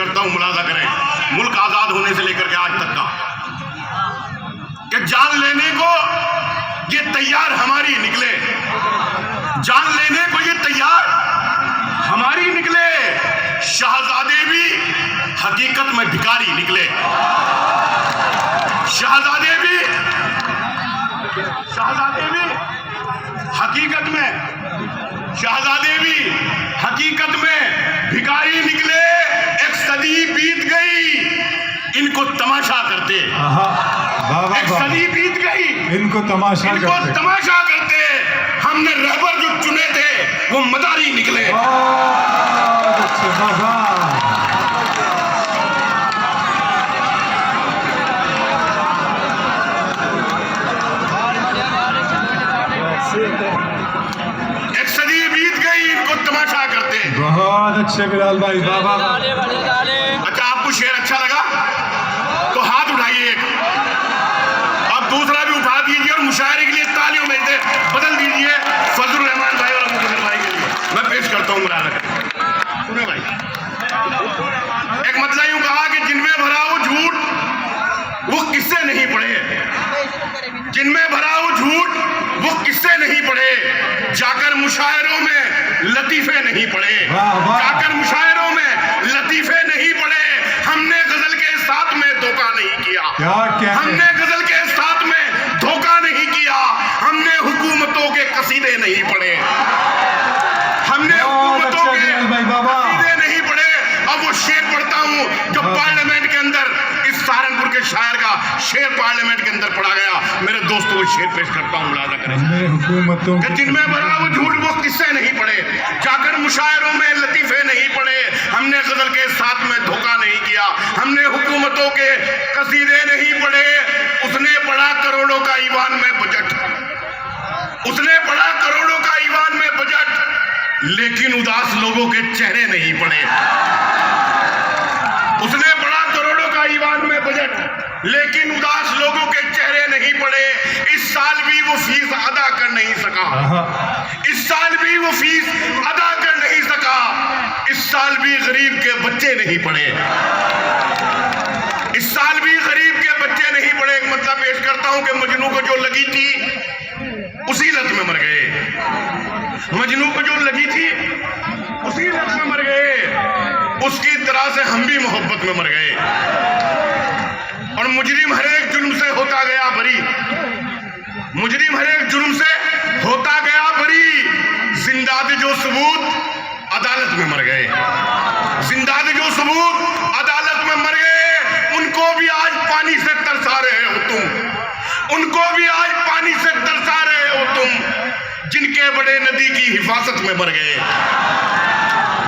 करता हूं, मुलाजा करें, मुल्क आजाद होने से लेकर के आज तक का, कि जान लेने को ये तैयार हमारी निकले, जान लेने को ये तैयार हमारी निकले, शहजादे भी हकीकत में भिखारी निकले, शहजादे भी हकीकत में भिखारी निकले। एक सदी बीत गई इनको तमाशा करते, एक सदी बीत गई इनको तमाशा करते, हमने रहबर जो चुने थे वो मदारी निकले। एक सदी बीत गई इनको तमाशा करते। बहुत अच्छे बिलाल भाई, बाबा। अच्छा, आपको शेर अच्छा लगा तो हाथ उठाइए एक, अब दूसरा भी उठा दीजिए और मुशायरे के लिए तालियों में से बदल दीजिए फजलुर रहमान भाई और मुजफ्फर भाई के लिए। मैं पेश करता हूँ मुलाजा। सुने भाई, एक मतलब यूं कहा कि जिनमें भरा वो झूठ वो किससे नहीं पढ़े, जिनमें भरा वो झूठ वो किससे नहीं पढ़े, जाकर मुशायरों में लतीफे नहीं पढ़े, जाकर मुशायरों में लतीफे नहीं पढ़े। हमने गजल के साथ में धोखा नहीं किया, हमने गजल के साथ में धोखा नहीं किया, हमने हुकूमतों के कसीदे नहीं पढ़े, हमने हुकूमतों के कसीदे नहीं पढ़े। अब वो शेर पढ़ता हूँ जो पार्लियामेंट के अंदर, इस सहारनपुर के शायर का शेर पार्लियामेंट के अंदर पढ़ा गया। मेरे दोस्तों को शेर पेश करता हूँ, मुलाजा करें। जिनमें भरा वो झूठ वो किससे नहीं पढ़े, जाकर मुशायरों में लतीफे नहीं पढ़े, हमने गजल के साथ में धोखा नहीं किया, हमने हुकूमतों के कसीदे नहीं पढ़े। उसने पढ़ा करोड़ों का ईवान में बजट, उसने पढ़ा करोड़ों का ईवान में बजट, लेकिन उदास लोगों के चेहरे नहीं पढ़े। उसने पढ़ा करोड़ों का ईवान में बजट, लेकिन उदास लोगों के चेहरे नहीं पड़े। इस साल भी वो फीस अदा कर नहीं सका, इस साल भी वो फीस अदा कर नहीं सका, इस साल भी गरीब के बच्चे नहीं पढ़े, इस साल भी गरीब के बच्चे नहीं पढ़े। एक मतलब पेश करता हूं कि मजनू को जो लगी थी उसी लत में मर गए, मजनू को जो लगी थी उसी लत में मर गए, उसकी तरह से हम भी मोहब्बत में मर गए। और मुजरिम हर एक जुर्म से होता गया बरी, मुजरिम हर एक जुर्म से होता गया बरी। जिंदाद जो सबूत अदालत में मर गए, जिंदाद जो सबूत अदालत में मर गए। उनको भी आज पानी से तरसा रहे हो तुम, उनको भी आज पानी से तरसा रहे हो तुम, जिनके बड़े नदी की हिफाजत में मर गए,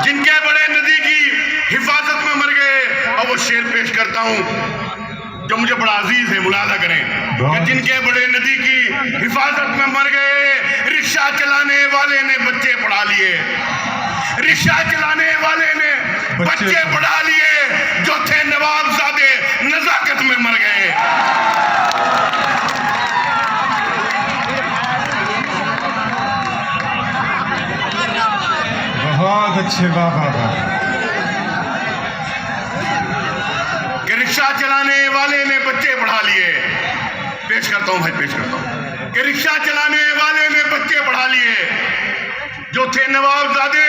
जिनके बड़े नदी की हिफाजत में मर गए। और वो शेर पेश करता हूं जो मुझे बड़ा अजीज है, मुलाजा करें, कि जिनके बड़े नदी की हिफाजत में मर गए। रिक्शा चलाने वाले ने बच्चे पढ़ा लिए, रिक्शा चलाने वाले ने बच्चे पढ़ा लिए, जो थे नवाबजादे नजाकत में मर गए। बहुत अच्छे, बाबा। रिक्शा चलाने वाले ने बच्चे पढ़ा लिए, पेश करता हूं भाई, पेश करता हूं कि रिक्शा चलाने वाले ने बच्चे पढ़ा लिए, जो थे नवाबजादे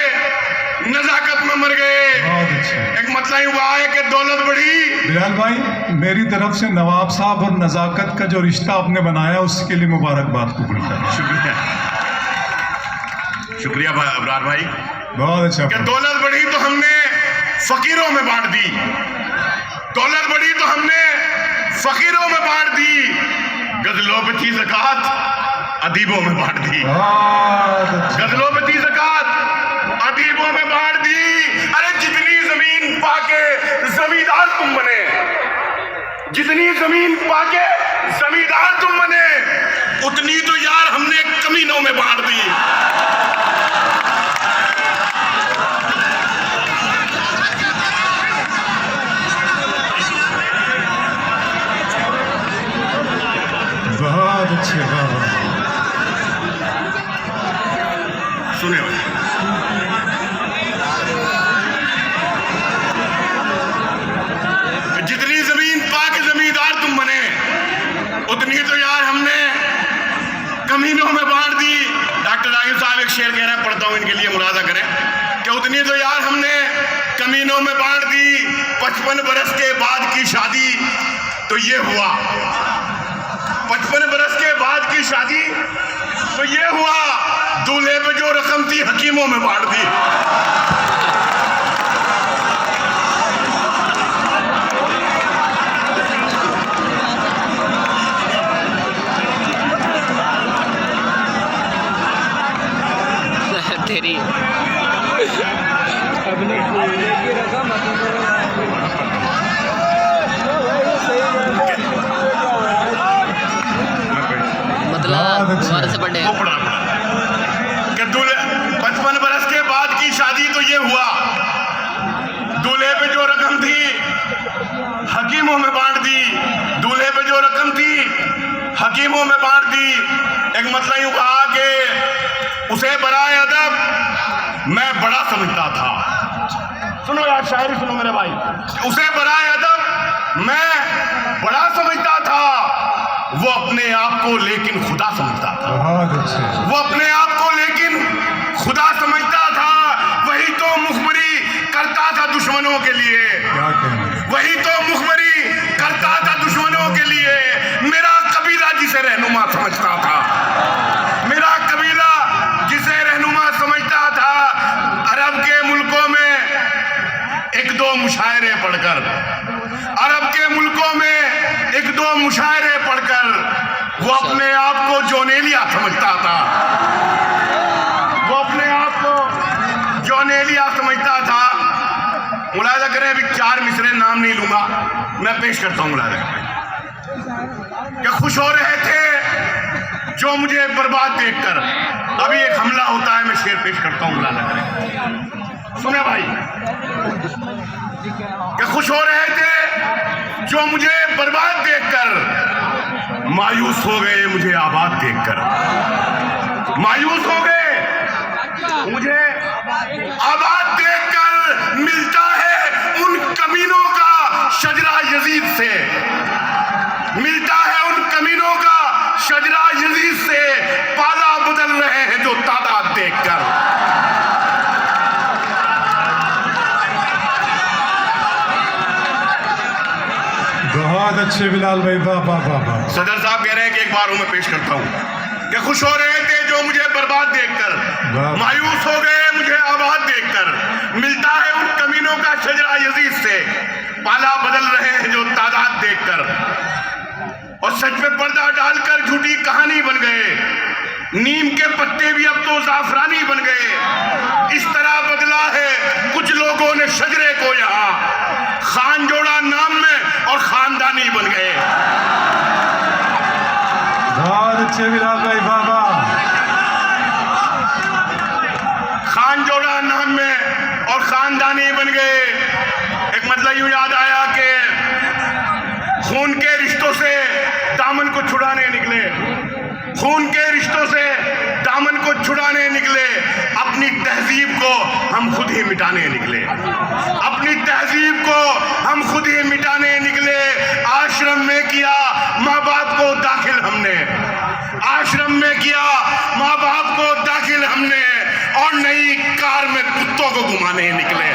नजाकत में मर गए। एक मतलब हुआ है कि दौलत बढ़ी। बिलाल भाई, मेरी तरफ से नवाब साहब और नजाकत का जो रिश्ता आपने बनाया उसके लिए मुबारकबाद कबूल करें। शुक्रिया, शुक्रिया भाई अबरार भाई, बहुत अच्छा। कि दौलत बढ़ी तो हमने फकीरों में बांट दी, दौलत बढ़ी तो हमने फकीरों में बांट दी, गजलों पे थी ज़कात अदीबों में बांट दी, गजलों पे थी ज़कात अदीबों में बांट दी। अरे जितनी जमीन पाके जमींदार तुम बने, जितनी जमीन पाके जमींदार तुम बने, उतनी तो यार हमने कमीनों में बांट दी। बहुत अच्छे, बाबा। सुने भाई, शेर कह रहा है, पढ़ता हूं इनके लिए, मुलाजा करें कि उतनी तो यार हमने कमीनों में बांट दी, 55 बरस के बाद की शादी तो ये हुआ, 55 बरस के बाद की शादी तो ये हुआ, दूल्हे पे जो रकम थी हकीमों में बांट दी। तेरी मतलब दोबारा से पढ़े वो पढ़ा कि दूल्हे 55 बरस के बाद की शादी तो ये हुआ, दूल्हे पे जो रकम थी हकीमों में बांट दी, दूल्हे पे जो रकम थी हकीमों में बांट दी। एक मतलब यूं कहा कि उसे बराए अदब मैं बड़ा समझता था, सुनो यार शायरी सुनो मेरे भाई, उसे बराए अदब मैं बड़ा समझता था, वो अपने आप को लेकिन खुदा समझता था, बहुत अच्छे। वो अपने आप को लेकिन खुदा समझता था, वही तो मुखबरी करता था दुश्मनों के लिए, क्या कहना, वही तो मुखबरी करता था दुश्मनों के लिए, मेरा कबीला जिसे रहनुमा समझता था, मेरा कबीला जिसे रहनुमा समझता था। अरब के मुल्कों में एक दो मुशायरे पढ़कर, अरब के मुल्कों में एक दो मुशायरे पढ़कर वो अपने आप को जोनेलिया समझता था, वो अपने आप को जोनेलिया समझता था। मुलाजा करें, अभी 4 मिसरे नाम नहीं लूंगा, मैं पेश करता हूं मुलाजा करें। क्या खुश हो रहे थे जो मुझे बर्बाद देखकर, अभी एक हमला होता है, मैं शेर पेश करता हूं मुलाजा करें, सुने भाई। क्या खुश हो रहे थे जो मुझे बर्बाद देखकर, मायूस हो गए मुझे आबाद देखकर, मायूस हो गए मुझे आबाद देखकर, मिलता है उन कमीनों का शजरा यजीद से, मिलता है उन कमीनों का शजरा यजीद से, पाला बदल रहे हैं जो तादाद देखकर। बहुत अच्छे बिलाल भाई, वाह वाह वाह वाह। सदर साहब कह रहे हैं कि एक बार मैं पेश करता हूं कि खुश हो रहे थे जो मुझे बर्बाद देखकर, मायूस हो गए मुझे आबाद देखकर, मिलता है उन कमीनों का शजरा यजीद से, पाला बदल रहे हैं जो तादाद देखकर, और सच पे पर्दा डालकर झूठी कहानी बन गए, नीम के पत्ते भी अब तो जाफरानी बन गए। इस तरह बदला है कुछ लोगों ने शजरे को यहाँ, खान जोड़ा नाम में और खानदानी बन गए। बहुत अच्छे बिलाल भाई, वाह वाह। खान जोड़ा नाम में और खानदानी बन गए। एक मतलब यूं याद आया कि खून के रिश्तों से दामन को छुड़ाने निकले, खून के रिश्तों से दामन को छुड़ाने निकले, अपनी तहजीब को हम खुद ही मिटाने निकले, अपनी तहजीब को हम खुद ही मिटाने निकले। आश्रम में किया माँ बाप को दाखिल हमने, आश्रम में किया माँ बाप को दाखिल हमने, और नई कार में कुत्तों को घुमाने निकले।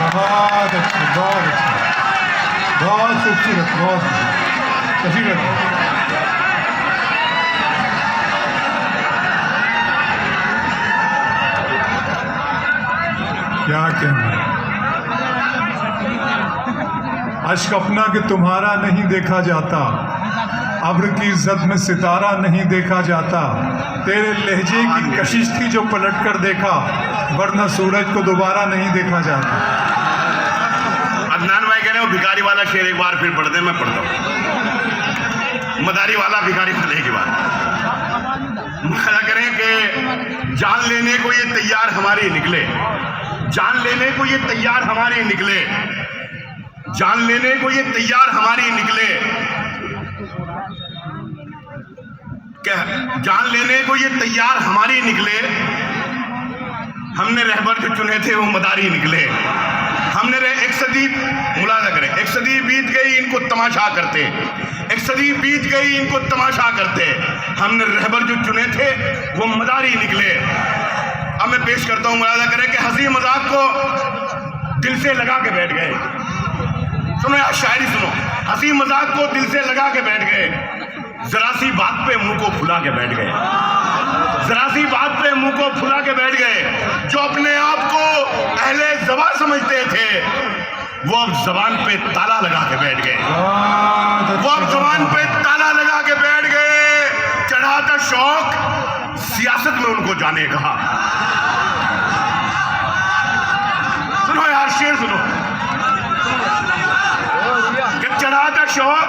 बहुत अच्छे, बहुत अच्छे, बहुत खूबसूरत, बहुत तशीरत। क्या कहना, अश्क अपना कि तुम्हारा नहीं देखा जाता, अब्र की इज्जत में सितारा नहीं देखा जाता, तेरे लहजे की कशिश थी जो पलट कर देखा, वरना सूरज को दोबारा नहीं देखा जाता। अदनान भाई कह रहे हो भिखारी वाला शेर एक बार फिर पढ़ दे, मैं पढ़ता हूँ। मदारी वाला भिखारी वाले की बात क्या करें कि जान लेने को ये तैयार हमारे निकले, जान लेने को ये तैयार हमारे निकले, जान लेने को ये तैयार हमारे निकले, क्या जान लेने को ये तैयार हमारे निकले। हमने रहबर जो चुने थे वो मदारी निकले, हमने एक सदी मुलाजा करें, एक सदी बीत गई इनको तमाशा करते, एक सदी बीत गई इनको तमाशा करते, हमने रहबर जो चुने थे वो मदारी निकले। अब मैं पेश करता हूं, मुलाजा करें कि हंसी मजाक को दिल से लगा के बैठ गए। सुनो यार, शायरी सुनो। हंसी मजाक को दिल से लगा के बैठ गए, जरा सी बात पे मुंह को फुला के बैठ गए। जरा सी बात पे मुंह को फुला के बैठ गए। जो अपने आप को अहले ज़बान समझते थे वो अब जबान पे ताला लगा के बैठ गए। वो अब जबान पे ताला लगा के बैठ गए। चढ़ा था शौक सियासत में उनको जाने का। सुनो यार, शेर सुनो। चढ़ा था शौक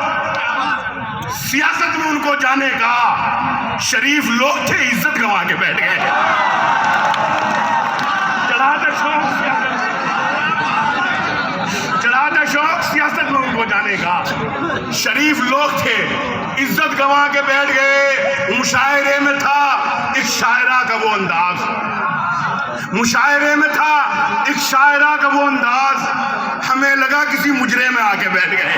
सियासत में उनको जाने का, शरीफ लोग थे इज्जत गंवा के बैठ गए। चढ़ा था शौक सियासत में उनको जाने का, शरीफ लोग थे इज्जत गंवा के बैठ गए। मुशायरे में था एक शायरा का वो अंदाज, मुशायरे में था एक शायरा का वो अंदाज, हमें लगा किसी मुजरे में आके बैठ गए।